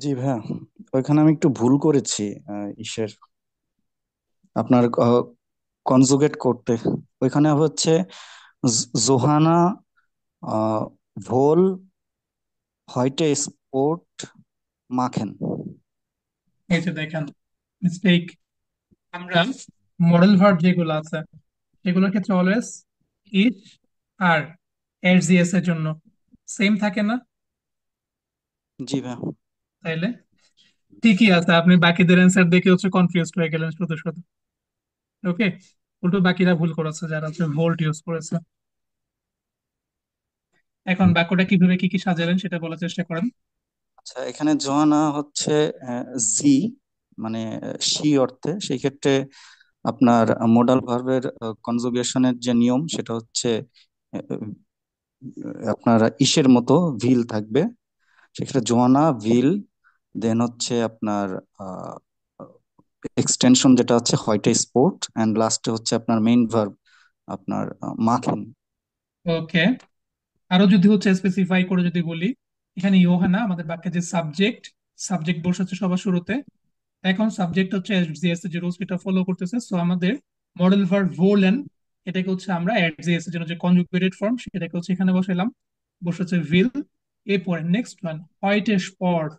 জি ভাইয়া, ওইখানে আমি একটু ভুল করেছি। ইসের আপনার কনজুগেট করতে ওইখানে হচ্ছে জোহানা আহ, ভোল হয়টে স্পোর্ট মাখেন। এই যে দেখেন, মিস্টেক। আমরা মডেল ভার্ব যেগুলো আছে সেগুলোর ক্ষেত্রে অলওয়েজ ইট আর এস এর জন্য সেম থাকে না? জি ভাইয়া। তাইলে ঠিকই আছে, আপনি বাকিদের অ্যান্সার দেখে হচ্ছে কনফিউজড হয়ে গেলেন শুধু শুধু। ওকে, উল্টো বাকিরা ভুল করেছে যারা হচ্ছে ভোল্ট ইউজ করেছে। এখন বাক্যটা কিভাবে কি কি সাজালেন সেটা বলার চেষ্টা করেন। আচ্ছা, এখানে জোহানা হচ্ছে জি, মানে সি অর্থে। সেই ক্ষেত্রে আপনার মোডাল ভার্বের কনজুগেশনের যে নিয়ম সেটা হচ্ছে আহ, আপনার ইসের মতো ভিল থাকবে। সেক্ষেত্রে জোয়ানা ভিল, দেন হচ্ছে আপনার এক্সটেনশন যেটা হচ্ছে হয়টে স্পোর্ট, এন্ড লাস্টে হচ্ছে আপনার মেইন ভার্ব আপনার মাখিন। ওকে, আরো যদি হচ্ছে স্পেসিফাই করে যদি বলি, এখানে ইয়োহানা আমাদের বাক্যে যে সাবজেক্ট, সাবজেক্ট বসেছে সবার শুরুতে। এখন সাবজেক্ট হচ্ছে এসজিএস যে রুলস এটা ফলো করতেছে, সো আমাদের মডেল ভার্ব ভোলেন, এটাকে হচ্ছে আমরা এসজিএস এর জন্য যে কনজুগেটেড ফর্ম সেটাকে হচ্ছে এখানে বসাইলাম, বসেছে ভিল। এরপরে নেক্সট ওয়ান হয়টে স্পট,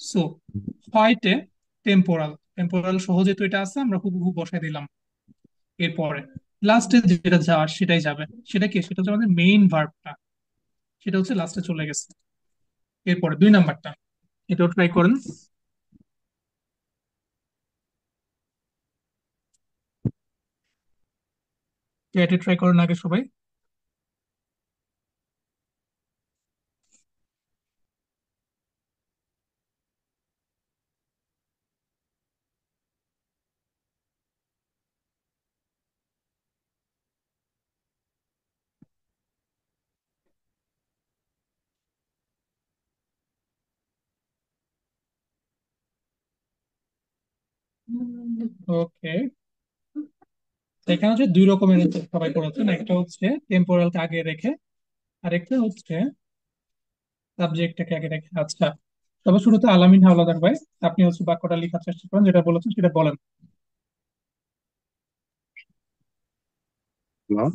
সো হয়টে টেম্পোরাল, টেম্পোরাল সহজে তো এটা আছে, আমরা হুবহু বসাই দিলাম। এরপরে লাস্টে যেটা যাওয়ার সেটাই যাবে, সেটা কি, সেটা হচ্ছে আমাদের মেইন ভার্বটা, সেটা হচ্ছে লাস্টে চলে গেছে। এরপরে 2 নাম্বারটা, এটাও ট্রাই করেন। এটা ট্রাই করেন আগে সবাই। ওকে, এখানে হচ্ছে 2 রকমের answer সবাই করেছেন, একটা হচ্ছে টেম্পোরালকে আগে রেখে, আরেকটা হচ্ছে সাবজেক্টটাকে আগে রেখে। আচ্ছা, সবার শুরুতে আলামিন হাওলাদার ভাই, আপনি হচ্ছে বাক্যটা লেখার চেষ্টা করেন, যেটা বলেছেন সেটা বলেন। হ্যালো।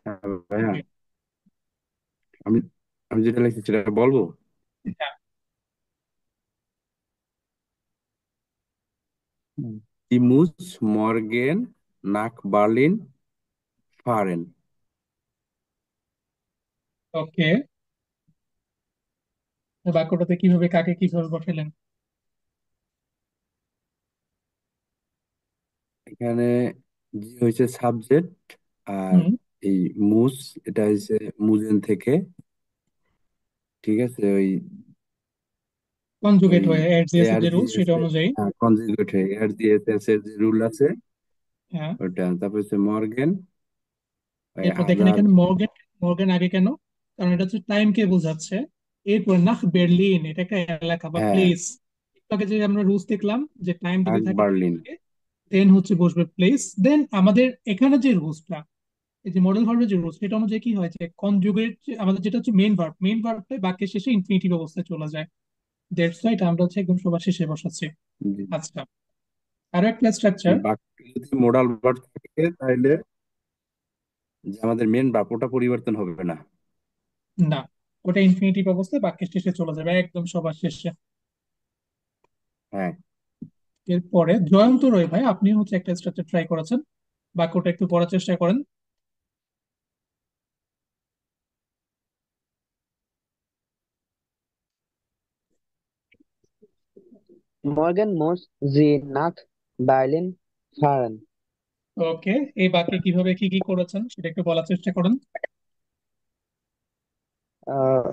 হ্যাঁ ভাইয়া, জি, আমি আমি যেটা লিখছি সেটা বলবো। হ্যাঁ। ইমুস মর্গেন নাক বার্লিন ফারেন। ওকে, বাক্যটাতে কিভাবে কাকে কিভাবে বসাইলেন? এখানে জি হয়েছে সাবজেক্ট, আর হুম, এই মুস এটা হয়েছে মুজেন থেকে। ঠিক আছে, ওই কনজুগেট ওই হয়ে এসজিএস এর এআর যে জি রুল এস সেটা অনুযায়ী। কনজুগেট হয়ে এআর জি এস এর যে রুল আছে হ্যাঁ, ওটা, তারপর হচ্ছে মর্গেন ওই এরপর দেখেন আদার। এখানে মর্গেন, মর্গেন আগে কেন? কারণ এটা হচ্ছে টাইমকে বোঝাচ্ছে। এরপর নাখ বের্লিন, এটা একটা এলাকা বা হ্যাঁ, প্লেস। আগে যে আমরা রুলস দেখলাম যে টাইম যদি নাক থাকে টাইম বার্লিন। আগে, দেন হচ্ছে বসবে প্লেস, দেন আমাদের এখানে যে রুলসটা, এই যে মডেল ভার্বের যে রুলস, সেটা অনুযায়ী কি হয় যে কনজুগেট আমাদের যেটা হচ্ছে মেইন ভার্ব, মেইন ভার্বটা বাক্যের শেষে ইনফিনিটিভ অবস্থায় চলে যায়। দ্যাটস রাইট, আমরা হচ্ছে একদম সবার শেষে বসাচ্ছি। জি। আচ্ছা, আরো একটা স্ট্রাকচার। বাক্যে যদি মোডাল ভার্ব থাকে তাহলে যে আমাদের মেন ভার্ব ওটা পরিবর্তন হবে না। না, ওটা ইনফিনিটিভ অবস্থায় বাক্যের শেষে চলে যাবে, একদম সবার শেষে। হ্যাঁ, এরপরে জয়ন্ত রয় ভাই, আপনি হচ্ছে একটা স্ট্রাকচার ট্রাই করেছেন, বাক্যটা একটু পড়ার চেষ্টা করেন। Morgen muss sie nach Berlin fahren. ওকে, এই বাক্যে কিভাবে কি কি করেছেন সেটা একটু বলার চেষ্টা করেন। আহ,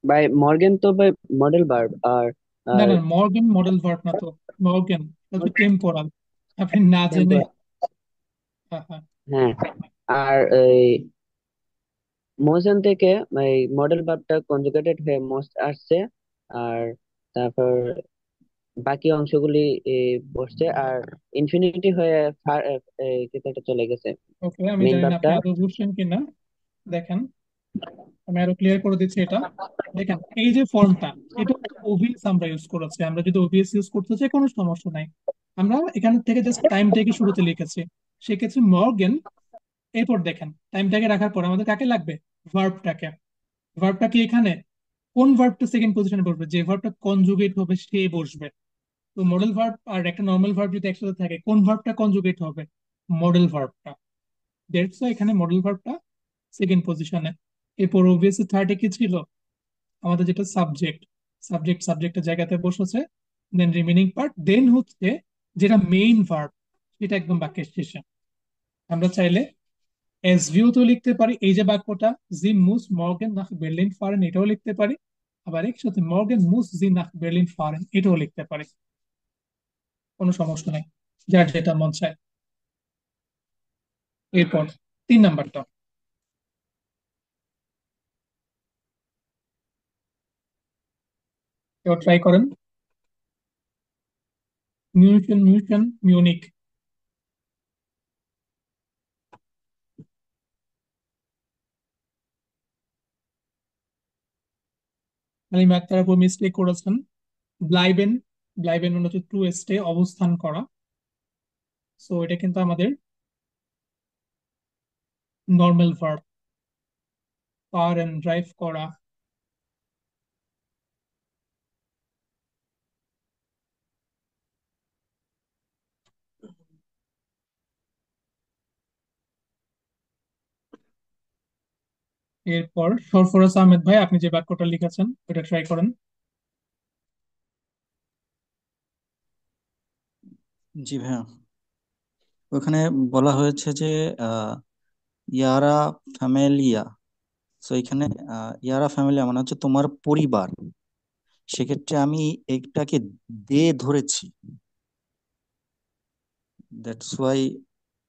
by Morgan তো by model verb আর না আর না, মর্গেন মডেল ভার্ব না তো। মর্গেন হচ্ছে টেম্পোরাল, আপনি না জেনে। টেম্পোরাল। হ্যাঁ হ্যাঁ। হ্যাঁ, আর এই মোশন থেকে এই মডেল ভার্বটা কনজুগেটেড হয়ে মোস্ট আসছে, আর তারপর বাকি অংশগুলি বসছে, আর ইনফিনিটি হয়ে কিছুটা চলে গেছে ওকে, আমি মেইন জানি না ভার্বটা। আপনি আদৌ বুঝছেন কিনা। দেখেন, আমি আরো ক্লিয়ার করে দিচ্ছি এটা। দেখেন, এই যে ফর্মটা, এটা ওভিএস আমরা ইউজ করেছি। আমরা যদি ওভিএস ইউজ করতে চাই কোনো সমস্যা নাই, আমরা এখান থেকে জাস্ট টাইমটাকে শুরুতে লিখেছি। সেক্ষেত্রে মর্গেন, এরপর দেখেন টাইমটাকে রাখার পর আমাদের কাকে লাগবে? ভার্বটাকে। ভার্বটা কি এখানে কোন ভার্বটা সেকেন্ড পজিশনে বসবে? যে ভার্বটা কনজুগেট হবে সে বসবে। তো মডেল ভার্ব আর একটা নর্মাল ভার্ব যদি একসাথে থাকে, কোন ভার্বটা কনজুগেট হবে? মডেল ভার্বটা। দ্যাটস এখানে মডেল ভার্বটা সেকেন্ড পজিশনে। এরপর অবভিয়াসলি থার্ডে কি ছিল? আমাদের যেটা সাবজেক্ট, সাবজেক্টের জায়গাতে বসেছে। দেন রিমেনিং পার্ট, দেন হচ্ছে যেটা মেইন ভার্ব, সেটা একদম বাক্যের শেষে। আমরা চাইলে এস ভিউ তো লিখতে পারি, এই যে বাক্যটা, জি মুস মর্গেন নাখ বের্লিন ফারেন, এটাও লিখতে পারি। আবার একসাথে মর্গেন মুস জি নাখ বের্লিন ফারেন, এটাও লিখতে পারি। কোনো সমস্যা নেই, যার যেটা মন চায়। এরপর 3 নাম্বারটা, এবার ট্রাই করেন। মিউনিক। আলিম আক্তার আপু মিস্টেক করেছেন। ব্লাইবেন, ব্লাইবেন মানে হচ্ছে টু স্টে, অবস্থান করা। সো এটা কিন্তু আমাদের নর্মাল ভার্ব। পার এন্ড ড্রাইভ করা। এরপর সরফরাজ আহমেদ ভাই, আপনি যে বাক্যটা লিখেছেন ওটা ট্রাই করেন। জি ভাইয়া, ওখানে বলা হয়েছে যে আহ, ইয়ারা ফ্যামিলিয়া। তো এখানে ইয়ারা ফ্যামিলিয়া মানে হচ্ছে তোমার পরিবার। সেক্ষেত্রে আমি এটাকে দে ধরেছি, দ্যাটস ওয়াই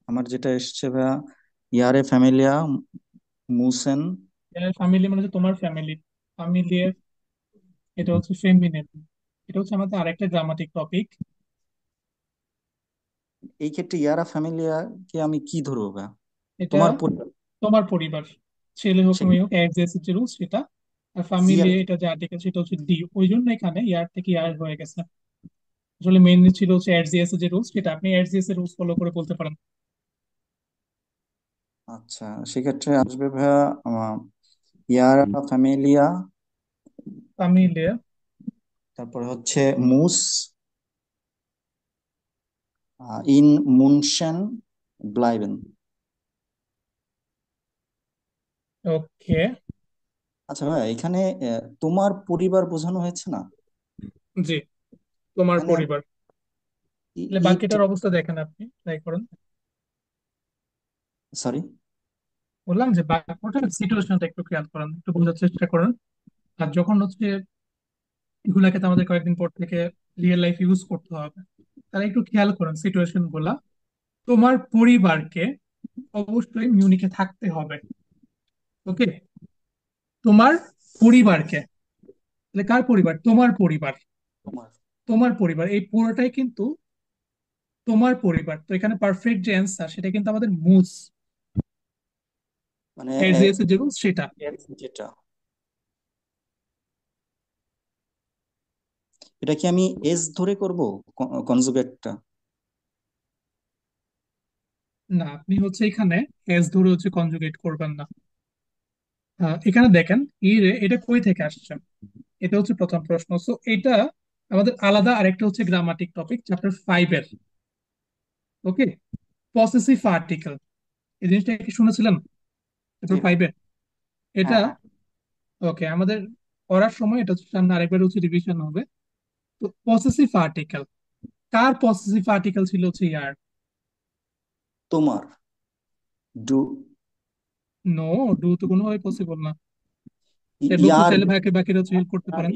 আমার যেটা এসছে ভাইয়া, ইয়ারে ফ্যামিলিয়া মুসেন। ফ্যামিলি মানে হচ্ছে তোমার ফ্যামিলি। ফ্যামিলি, এটা হচ্ছে ফেমিনিন। এটা হচ্ছে আমাদের আরেকটা গ্রামাটিক টপিক। এই ক্ষেত্রে ইয়ারা ফ্যামিলিয়া কে আমি কি ধরবো ভাইয়া? এটা তোমার পরিবার। তোমার পরিবার, ছেলে হোক সে- মেয়ে হোক, এক্স এস যে রুলস সেটা। আর জিয়া। ফ্যামিলি এটা যা আর্টিকেল সেটা হচ্ছে ডি, ওই জন্য এখানে ইয়ার থেকে ইয়ার হয়ে গেছে। আসলে মেইনলি ছিল হচ্ছে এফজিএস যে রুলস, সেটা আপনি এফজিএস এর রুলস ফলো করে বলতে পারেন। আচ্ছা, সেক্ষেত্রে আসবে ভাইয়া ইয়ারা ফ্যামিলিয়া, ফ্যামিলি, তারপরে হচ্ছে মুস ইন মুনশেন ব্লাইবেন। ওকে। আচ্ছা ভাই, এখানে তোমার পরিবার বোঝানো হয়েছে না? জি, তোমার এখানে পরিবার। তাহলে ইট, বাকিটার অবস্থা দেখেন, আপনি ট্রাই করেন। সরি। বললাম যে বাকিটার সিচুয়েশনটা একটু খেয়াল করেন, একটু বোঝার চেষ্টা করেন। আর যখন হচ্ছে এগুলাকে তো আমাদের কয়েকদিন পর থেকে রিয়েল লাইফ ইউজ করতে হবে, তাহলে একটু খেয়াল করেন সিচুয়েশন গুলা। তোমার পরিবারকে অবশ্যই মিউনিকে থাকতে হবে। ওকে, তোমার পরিবারকে, তাহলে কার পরিবার? তোমার পরিবার। তোমার তোমার পরিবার, এই পুরোটাই কিন্তু তোমার পরিবার। তো এখানে পারফেক্ট যে অ্যান্সার সেটা কিন্তু আমাদের মুস, মানে এসজিএস এর যে rules সেটা। যেটা, এটা কি আমি এস ধরে করব কনজুগেটটা? না, আপনি হচ্ছে এখানে এস ধরে হচ্ছে কনজুগেট করবেন না। এখানে দেখেন ই রে, এটা কই থেকে আসছে? এটা হচ্ছে প্রথম প্রশ্ন। সো এটা আমাদের আলাদা আরেকটা হচ্ছে গ্রামাটিক টপিক চ্যাপ্টার 5 এর। ওকে, পসেসিভ আর্টিকেল, এই জিনিসটা কি শুনেছিলেন জি ভাই। চ্যাপ্টার 5 এ? হ্যাঁ এটা হ্যাঁ। ওকে, আমাদের পড়ার সময় এটা হচ্ছে সামনে আরেকবার হচ্ছে রিভিশন হবে। তো পসেসিভ আর্টিকেল, কার পসেসিভ আর্টিকেল ছিল হচ্ছে ইয়ার? তোমার ডু, নো, ডু তো কোনোভাবে পসিবল না। এর তো ইয়ার, চাইলে বাকি বাকিরা হচ্ছে হেল্প করতে পারেন।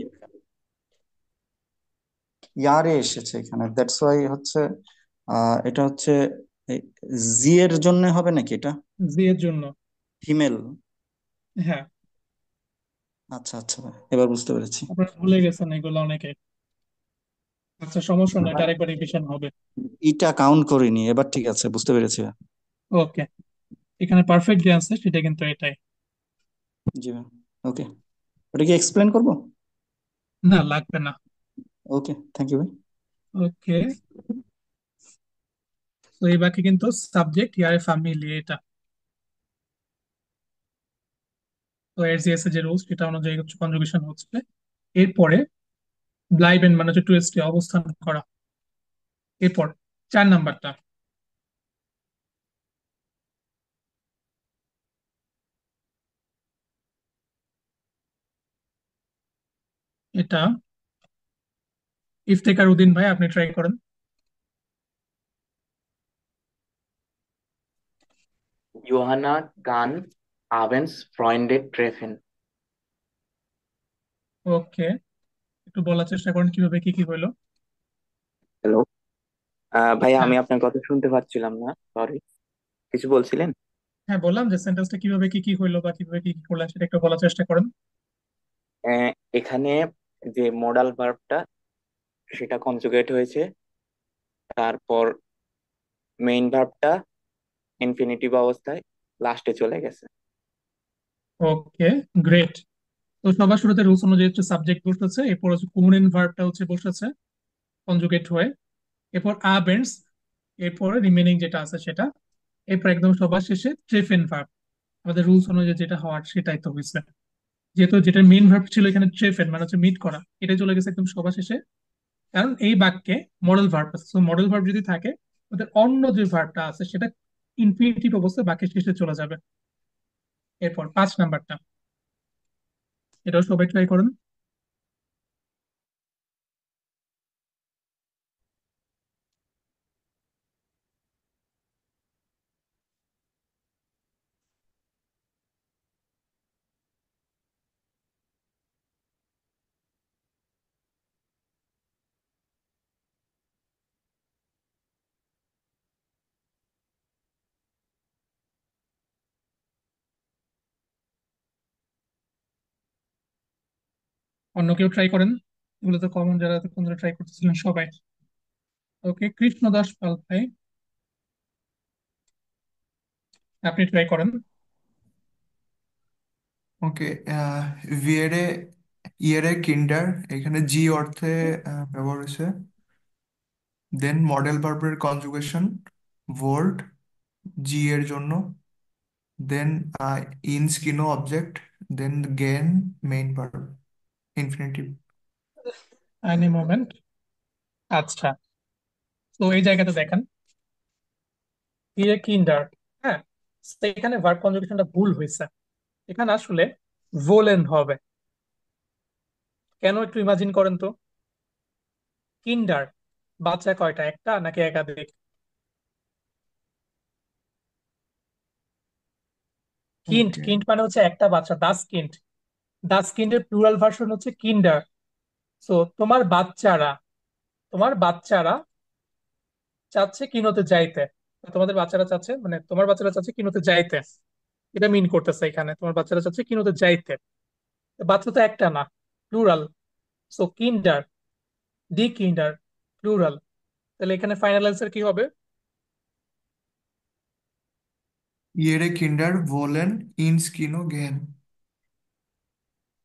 ইয়ারে এসেছে এখানে, দ্যাটস ওয়াই হচ্ছে এটা হচ্ছে জি এর জন্য হবে নাকি এটা? জি এর জন্য। ফিমেল। হ্যাঁ, আচ্ছা আচ্ছা, এবার বুঝতে পেরেছি। আপনারা ভুলে গেছেন এগুলো অনেকে। আচ্ছা, সমস্যা নয়, এটা আরেকবার রিভিশন হবে। এটা কাউন্ট করিনি, এবার ঠিক আছে, বুঝতে পেরেছি। ওকে, এখানে পারফেক্ট যে আনসার সেটা কিন্তু এটাই। জি ম্যাম। ওকে, ওটা কি এক্সপ্লেন করবো? না, লাগবে না। ওকে, থ্যাংক ইউ ভাই। ওকে, তো এই বাকি কিন্তু সাবজেক্ট ইয়ার ফ্যামিলি এটা। তো এসজিএস এর যে রুলস সেটা অনুযায়ী হচ্ছে কনজুগেশন হচ্ছে। এরপরে ব্লাইবেন মানে হচ্ছে টু স্টে অবস্থান করা। এরপর 4 নাম্বারটা, এটা ইফতেখার উদ্দিন ভাই, আপনি ট্রাই করেন। Johanna kann abends Freunde treffen. ওকে, একটু বলার চেষ্টা করেন কিভাবে কি কি হলো। হ্যালো, ভাইয়া হ্যাঁ, আমি আপনার কথা শুনতে পাচ্ছিলাম না, সরি। কিছু বলছিলেন? হ্যাঁ, বললাম যে সেন্টেন্সটা কিভাবে কি কি হইলো বা কিভাবে কি কি করলেন সেটা একটু বলার চেষ্টা করেন। এখানে যে মোডাল ভার্বটা সেটা কনজুগেট হয়েছে, তারপর মেইন ভার্বটা ইনফিনিটিভ অবস্থায় লাস্টে চলে গেছে। ওকে, গ্রেট। তো সবার শুরুতে রুলস অনুযায়ী হচ্ছে সাবজেক্ট বসেছে, এরপর হচ্ছে কুমুনিন ভার্বটা হচ্ছে বসেছে কনজুগেট হয়ে, এরপর আবেন্স, এরপরে রিমেনিং যেটা আছে সেটা, এরপর একদম সবার শেষে ট্রেফেন ভার্ব। আমাদের রুলস অনুযায়ী যেটা হওয়ার সেটাই তো হয়েছে। যেহেতু যেটা মেইন ভার্ব ছিল এখানে ট্রেফেন মানে হচ্ছে মিট করা, এটাই চলে গেছে একদম সবার শেষে। কারণ এই বাক্যে মডেল ভার্ব আছে, তো মডেল ভার্ব যদি থাকে ওদের অন্য যে ভার্বটা আছে সেটা ইনফিনিটিভ অবস্থায় বাক্যের শেষে চলে যাবে। এরপর 5 নাম্বারটা, এটাও সবাই ট্রাই করেন। অন্য কেউ ট্রাই করেন, এগুলো তো কমন, যারা এতক্ষণ ধরে ট্রাই করতেছিলেন সবাই। ওকে, কৃষ্ণ দাস পাল ভাই, আপনি ট্রাই করেন। ওকে, ভিয়েরে ইয়েরে কিন্ডার, এখানে জি অর্থে ব্যবহার হয়েছে। দেন মডেল ভার্বের কনজুগেশন ভোল্ড জি এর জন্য। দেন ইন স্কিনো অবজেক্ট। দেন গেন main verb infinitive. Any moment. আচ্ছা, তো এই জায়গাতে দেখেন ইয়ে কিন্ডার, হ্যাঁ, তো এখানে ভার্ব কনজুগেশনটা ভুল হয়েছে। এখানে আসলে ভোলেন হবে। কেন একটু ইমাজিন করেন তো। কিন্ডার, বাচ্চা কয়টা, একটা নাকি একাধিক? কিন্ট, ওকে, কিন্ট মানে হচ্ছে একটা বাচ্চা, দাস কিন্ট। দাস কিন্ডের প্লুরাল ভার্সন হচ্ছে কিন্ডার। সো তোমার বাচ্চারা চাচ্ছে কিনোতে যাইতে, বা তোমাদের বাচ্চারা চাচ্ছে, মানে তোমার বাচ্চারা চাচ্ছে কিনোতে যাইতে, এটা মিন করতেছে এখানে, তোমার বাচ্চারা চাচ্ছে কিনোতে যাইতে। তো বাচ্চা তো একটা না, প্লুরাল। সো কিন্ডার, ডি কিন্ডার, প্লুরাল। তাহলে এখানে ফাইনাল অ্যান্সার কি হবে? ইয়েরে কিন্ডার ভোলেন ইন স্কিনো গেন।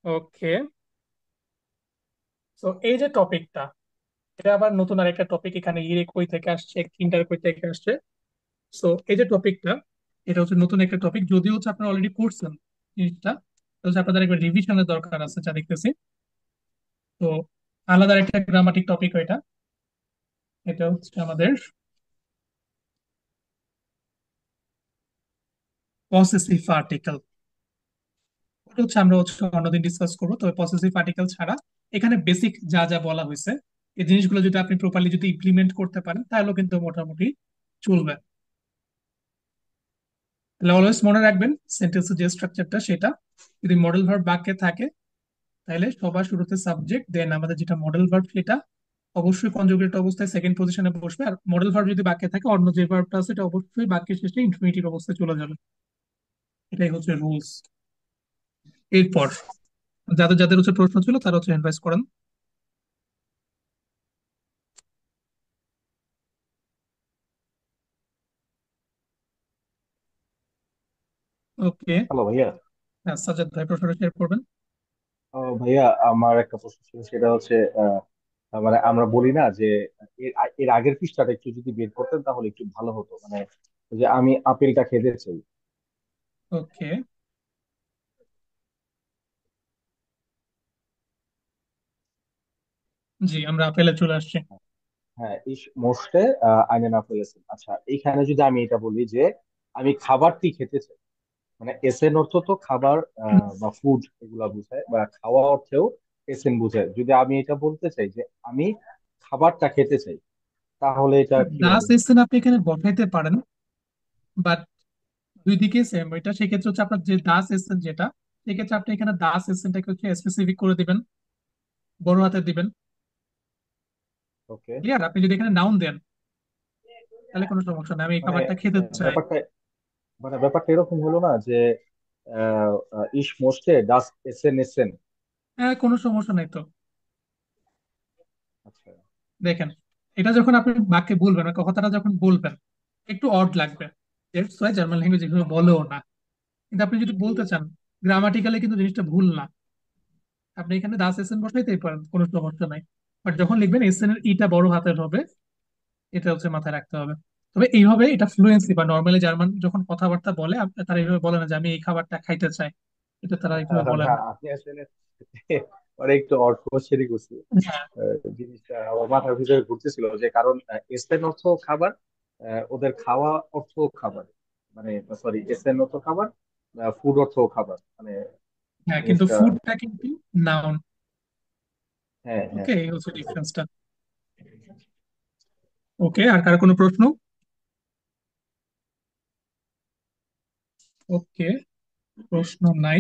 ওকে, তো এই যে টপিকটা, এটা আবার নতুন আরেকটা টপিক, এখানে ইরে কই থেকে আসছে, কিন্ডার কই থেকে আসছে। সো এই যে টপিকটা, এটা হচ্ছে নতুন একটা টপিক, যদিও হচ্ছে আপনারা অলরেডি করছেন জিনিসটা, তো হচ্ছে আপনাদের একবার রিভিশনের দরকার আছে যা দেখতেছি। তো আলাদা একটা গ্রামাটিক টপিক এটা, এটা হচ্ছে আমাদের পসেসিভ আর্টিকেল। ওটা হচ্ছে আমরা হচ্ছে অন্যদিন ডিসকাস করবো। তবে পসেসিভ আর্টিকেল ছাড়া এখানে বেসিক যা যা বলা হয়েছে, এই জিনিসগুলো যদি আপনি প্রপারলি যদি ইমপ্লিমেন্ট করতে পারেন তাহলে কিন্তু মোটামুটি চলবে। তাহলে অলওয়েজ মনে রাখবেন সেন্টেন্সের যে স্ট্রাকচারটা সেটা, যদি মডেল ভার্ব বাক্যে থাকে তাহলে সবার শুরুতে সাবজেক্ট, দেন আমাদের যেটা মডেল ভার্ব সেটা, অবশ্যই কনজুগেট অবস্থায় সেকেন্ড পজিশনে বসবে, আর মডেল ভার্ব যদি বাক্যে থাকে অন্য যে ভার্বটা আছে এটা অবশ্যই বাক্যের শেষে ইনফিনিটিভ অবস্থায় চলে যাবে। এটাই হচ্ছে রুলস। এরপর যাদের যাদের হচ্ছে প্রশ্ন ছিল তারা হচ্ছে অ্যাডভাইস করেন। ওকে, হ্যালো ভাইয়া। সাজ্জাদ ভাই প্রশ্নটা শেয়ার করবেন। ভাইয়া, আমার একটা প্রশ্ন ছিল, সেটা হচ্ছে মানে আমরা বলি না যে এর আগের পৃষ্ঠাটা একটু যদি বের করতেন তাহলে একটু ভালো হতো, মানে ওই যে আমি আপেলটা খেতে চাই। ওকে, জি আমরা আপেলে চলে আসছি। হ্যাঁ, ইস মোস্টে einen Apfel essen। আচ্ছা, এইখানে যদি আমি এটা বলি যে আমি খাবারটি খেতে চাই, মানে এসেন অর্থ তো খাবার বা ফুড এগুলা বোঝায়, বা খাওয়া অর্থেও এসেন বোঝায়। যদি আমি এটা বলতে চাই যে আমি খাবারটা খেতে চাই, তাহলে এটা দাস কিভাবে? এসেন আপনি এখানে বসাইতে পারেন, বাট দুই দিকে সেম এটা। সেক্ষেত্রে হচ্ছে আপনার যে দাস এসেন যেটা, সেক্ষেত্রে আপনি এখানে দাস এসেনটাকে হচ্ছে স্পেসিফিক করে দিবেন, বড় হাতে দিবেন। ওকে। ক্লিয়ার? আপনি যদি এখানে নাউন দেন তাহলে কোনো সমস্যা নেই, আমি এই মানে খাবারটা খেতে চাই। ব্যাপারটা, মানে ব্যাপারটা এরকম হলো না যে ইস মোস্টে ডাস এসেন এসেন। হ্যাঁ, কোনো সমস্যা নাই তো। আচ্ছা। দেখেন, এটা যখন আপনি বাক্যে বলবেন বা কথাটা যখন বলবেন একটু অড লাগবে, দ্যাটস ওয়াই জার্মান ল্যাঙ্গুয়েজ এভাবে বলেও না। কিন্তু আপনি যদি বলতে চান গ্রামাটিক্যালি কিন্তু জিনিসটা ভুল না, আপনি এখানে দাস এসেন বসাইতেই পারেন, কোনো সমস্যা নাই। বাট যখন লিখবেন এসেন এর ইটা বড় হাতের হবে, এটা হচ্ছে মাথায় রাখতে হবে। তবে এইভাবে এটা ফ্লুয়েন্সি বা নর্মালি জার্মান যখন কথাবার্তা বলে তারা এইভাবে বলে না যে আমি এই খাবারটা খাইতে চাই, এটা তারা এইভাবে বলে না, না। আপনি আসলে মানে একটু অর্থ সেরি করছি। হ্যাঁ, জিনিসটা আমার মাথার ভিতরে ঘুরতেছিল যে কারণ এসেন অর্থ খাবার, ওদের খাওয়া অর্থ খাবার, মানে সরি, এসেন অর্থ খাবার, ফুড অর্থ খাবার, মানে হ্যাঁ, কিন্তু জিনিসটা। ফুডটা কিন্তু নাউন। হ্যাঁ, হ্যাঁ। ওকে, এই হচ্ছে ডিফারেন্সটা। ওকে, আর কার কোনো প্রশ্ন? ওকে, প্রশ্ন নাই।